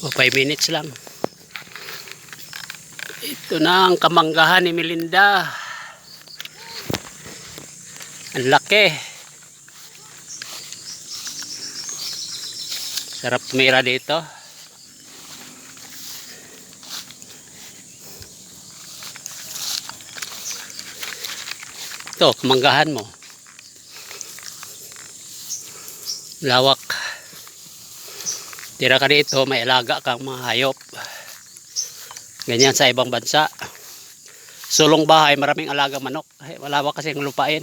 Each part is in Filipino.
O 5 minutes lang. Ito na ang kamanggahan ni Melinda. Ang laki. Sarap tumira dito. Ito, kamanggahan mo. Lawak. Tira ka dito, may alaga kang mga hayop. Ganyan sa ibang bansa. Sulong bahay, maraming alaga manok. Malawak kasi ang lupain.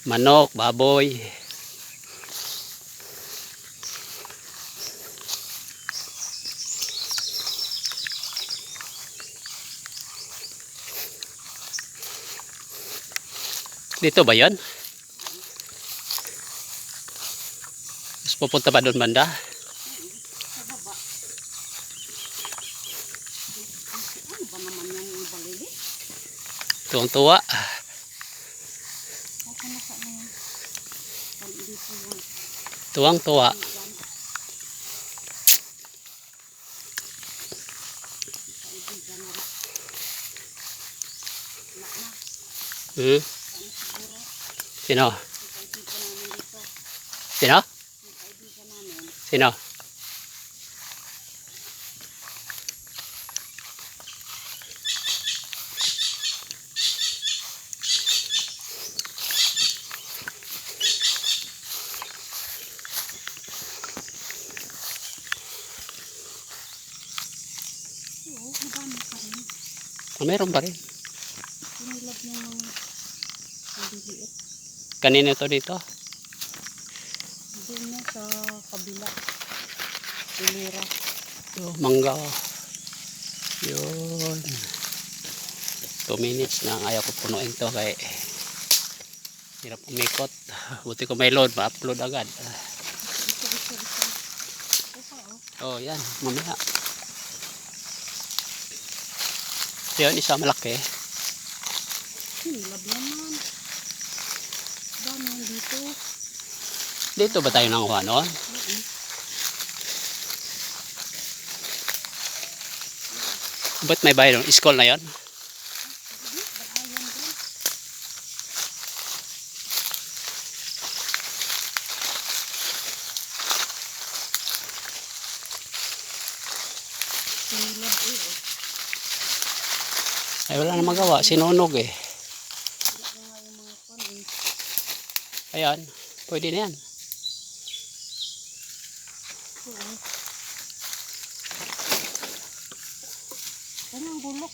Manok, baboy. Dito ba yun? Mas pupunta pa doon banda? Tuwang-tuwa. Tuwang-tuwa. Sino? Sino? Sino? Meron pa rin. Kanina to dito? Doon na sa kabila. Pilira. Mangga. Yun. 2 minutes na ayaw ko punuin to kaya hirap umikot. Buti ko may load, ma-upload agad. Oh, yan. Mamaya. Yun, isa malaki. Hilab naman. Dami dito. Dito ba tayo nanguha noon? Ba't may bahay doon? School na yon? Ay, wala na magawa. Sinunog eh. Ayan. Pwede na yan. Ano ang bulok?